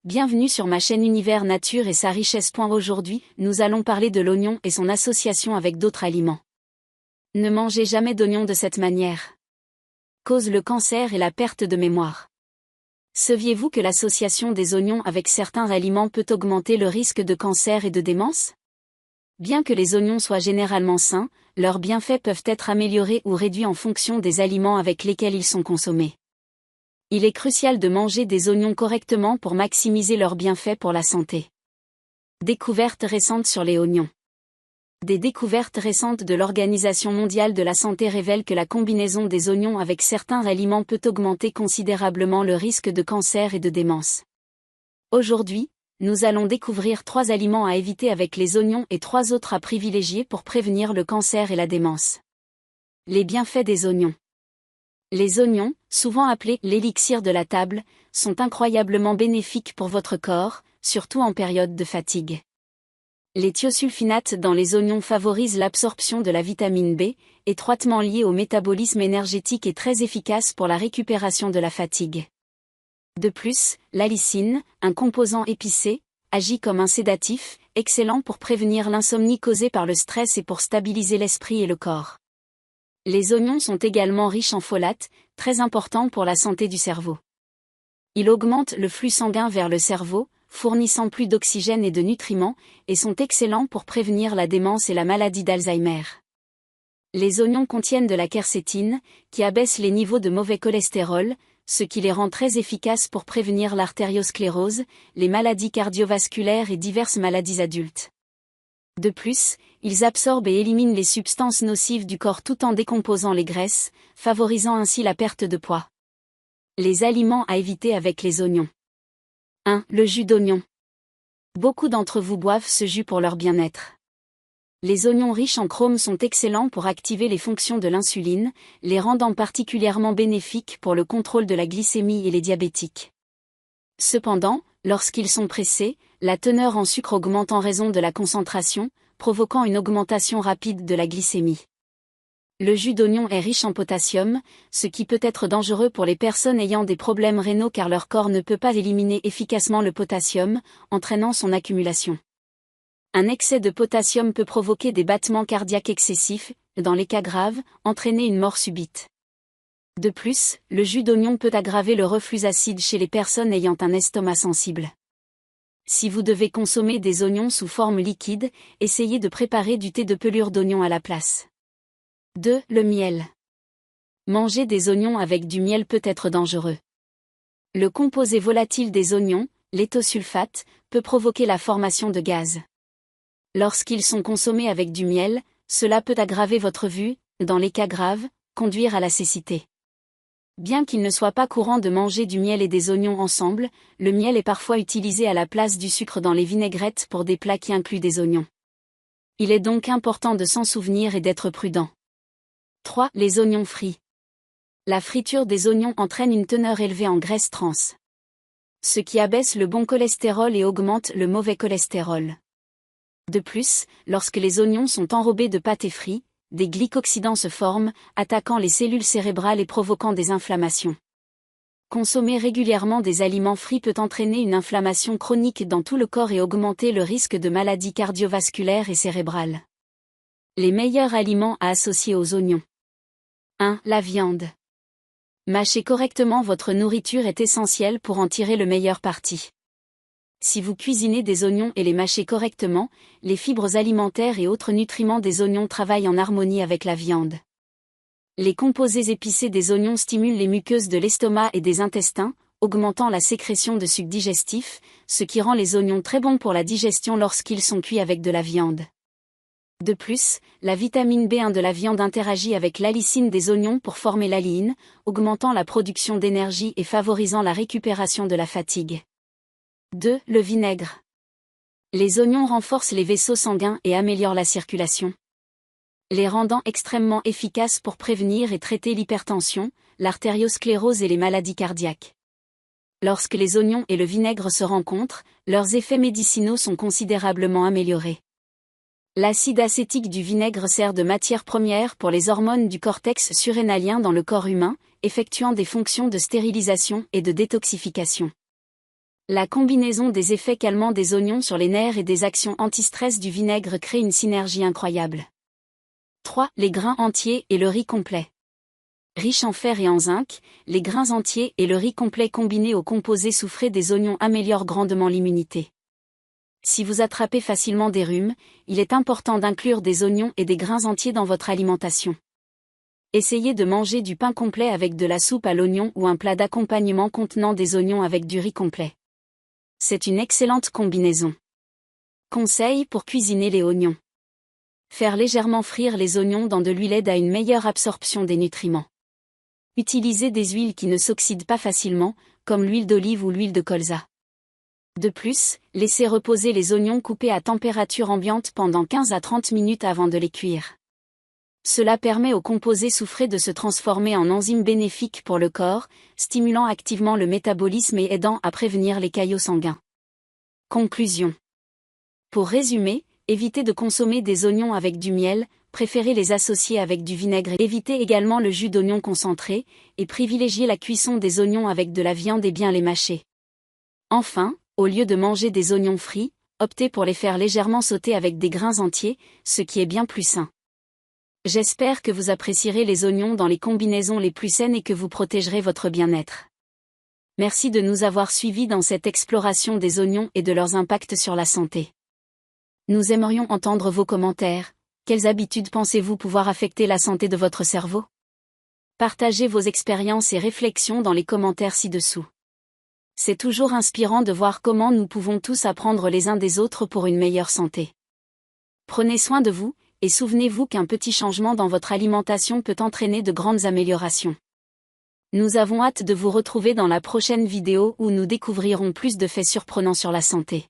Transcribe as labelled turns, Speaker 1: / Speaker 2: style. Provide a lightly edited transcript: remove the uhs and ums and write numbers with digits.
Speaker 1: Bienvenue sur ma chaîne Univers Nature et sa richesse. Aujourd'hui, nous allons parler de l'oignon et son association avec d'autres aliments. Ne mangez jamais d'oignon de cette manière. Cause le cancer et la perte de mémoire. Saviez-vous que l'association des oignons avec certains aliments peut augmenter le risque de cancer et de démence? Bien que les oignons soient généralement sains, leurs bienfaits peuvent être améliorés ou réduits en fonction des aliments avec lesquels ils sont consommés. Il est crucial de manger des oignons correctement pour maximiser leurs bienfaits pour la santé. Découvertes récentes sur les oignons. Des découvertes récentes de l'Organisation mondiale de la santé révèlent que la combinaison des oignons avec certains aliments peut augmenter considérablement le risque de cancer et de démence. Aujourd'hui, nous allons découvrir 3 aliments à éviter avec les oignons et 3 autres à privilégier pour prévenir le cancer et la démence. Les bienfaits des oignons. Les oignons, souvent appelés l'élixir de la table, sont incroyablement bénéfiques pour votre corps, surtout en période de fatigue. Les thiosulfinates dans les oignons favorisent l'absorption de la vitamine B, étroitement liée au métabolisme énergétique et très efficace pour la récupération de la fatigue. De plus, l'allicine, un composant épicé, agit comme un sédatif, excellent pour prévenir l'insomnie causée par le stress et pour stabiliser l'esprit et le corps. Les oignons sont également riches en folate, très important pour la santé du cerveau. Ils augmentent le flux sanguin vers le cerveau, fournissant plus d'oxygène et de nutriments, et sont excellents pour prévenir la démence et la maladie d'Alzheimer. Les oignons contiennent de la quercétine, qui abaisse les niveaux de mauvais cholestérol, ce qui les rend très efficaces pour prévenir l'artériosclérose, les maladies cardiovasculaires et diverses maladies adultes. De plus, ils absorbent et éliminent les substances nocives du corps tout en décomposant les graisses, favorisant ainsi la perte de poids. Les aliments à éviter avec les oignons. 1. Le jus d'oignon. Beaucoup d'entre vous boivent ce jus pour leur bien-être. Les oignons riches en chrome sont excellents pour activer les fonctions de l'insuline, les rendant particulièrement bénéfiques pour le contrôle de la glycémie et les diabétiques. Cependant, lorsqu'ils sont pressés, la teneur en sucre augmente en raison de la concentration, provoquant une augmentation rapide de la glycémie. Le jus d'oignon est riche en potassium, ce qui peut être dangereux pour les personnes ayant des problèmes rénaux car leur corps ne peut pas éliminer efficacement le potassium, entraînant son accumulation. Un excès de potassium peut provoquer des battements cardiaques excessifs, dans les cas graves, entraîner une mort subite. De plus, le jus d'oignon peut aggraver le reflux acide chez les personnes ayant un estomac sensible. Si vous devez consommer des oignons sous forme liquide, essayez de préparer du thé de pelure d'oignon à la place. 2. Le miel. Manger des oignons avec du miel peut être dangereux. Le composé volatile des oignons, l'éthosulfate, peut provoquer la formation de gaz. Lorsqu'ils sont consommés avec du miel, cela peut aggraver votre vue, dans les cas graves, conduire à la cécité. Bien qu'il ne soit pas courant de manger du miel et des oignons ensemble, le miel est parfois utilisé à la place du sucre dans les vinaigrettes pour des plats qui incluent des oignons. Il est donc important de s'en souvenir et d'être prudent. 3. Les oignons frits. La friture des oignons entraîne une teneur élevée en graisse trans, ce qui abaisse le bon cholestérol et augmente le mauvais cholestérol. De plus, lorsque les oignons sont enrobés de pâté frit, des glycoxydants se forment, attaquant les cellules cérébrales et provoquant des inflammations. Consommer régulièrement des aliments frits peut entraîner une inflammation chronique dans tout le corps et augmenter le risque de maladies cardiovasculaires et cérébrales. Les meilleurs aliments à associer aux oignons. 1. La viande. Mâcher correctement votre nourriture est essentiel pour en tirer le meilleur parti. Si vous cuisinez des oignons et les mâchez correctement, les fibres alimentaires et autres nutriments des oignons travaillent en harmonie avec la viande. Les composés épicés des oignons stimulent les muqueuses de l'estomac et des intestins, augmentant la sécrétion de sucs digestifs, ce qui rend les oignons très bons pour la digestion lorsqu'ils sont cuits avec de la viande. De plus, la vitamine B1 de la viande interagit avec l'allicine des oignons pour former l'alliine, augmentant la production d'énergie et favorisant la récupération de la fatigue. 2. Le vinaigre. Les oignons renforcent les vaisseaux sanguins et améliorent la circulation, les rendant extrêmement efficaces pour prévenir et traiter l'hypertension, l'artériosclérose et les maladies cardiaques. Lorsque les oignons et le vinaigre se rencontrent, leurs effets médicinaux sont considérablement améliorés. L'acide acétique du vinaigre sert de matière première pour les hormones du cortex surrénalien dans le corps humain, effectuant des fonctions de stérilisation et de détoxification. La combinaison des effets calmants des oignons sur les nerfs et des actions anti-stress du vinaigre crée une synergie incroyable. 3. Les grains entiers et le riz complet. Riches en fer et en zinc, les grains entiers et le riz complet combinés au composé soufré des oignons améliorent grandement l'immunité. Si vous attrapez facilement des rhumes, il est important d'inclure des oignons et des grains entiers dans votre alimentation. Essayez de manger du pain complet avec de la soupe à l'oignon ou un plat d'accompagnement contenant des oignons avec du riz complet. C'est une excellente combinaison. Conseil pour cuisiner les oignons. Faire légèrement frire les oignons dans de l'huile aide à une meilleure absorption des nutriments. Utilisez des huiles qui ne s'oxydent pas facilement, comme l'huile d'olive ou l'huile de colza. De plus, laissez reposer les oignons coupés à température ambiante pendant 15 à 30 minutes avant de les cuire. Cela permet au composé soufré de se transformer en enzymes bénéfiques pour le corps, stimulant activement le métabolisme et aidant à prévenir les caillots sanguins. Conclusion. Pour résumer, évitez de consommer des oignons avec du miel, préférez les associer avec du vinaigre. Évitez également le jus d'oignon concentré, et privilégiez la cuisson des oignons avec de la viande et bien les mâcher. Enfin, au lieu de manger des oignons frits, optez pour les faire légèrement sauter avec des grains entiers, ce qui est bien plus sain. J'espère que vous apprécierez les oignons dans les combinaisons les plus saines et que vous protégerez votre bien-être. Merci de nous avoir suivis dans cette exploration des oignons et de leurs impacts sur la santé. Nous aimerions entendre vos commentaires. Quelles habitudes pensez-vous pouvoir affecter la santé de votre cerveau? Partagez vos expériences et réflexions dans les commentaires ci-dessous. C'est toujours inspirant de voir comment nous pouvons tous apprendre les uns des autres pour une meilleure santé. Prenez soin de vous, et souvenez-vous qu'un petit changement dans votre alimentation peut entraîner de grandes améliorations. Nous avons hâte de vous retrouver dans la prochaine vidéo où nous découvrirons plus de faits surprenants sur la santé.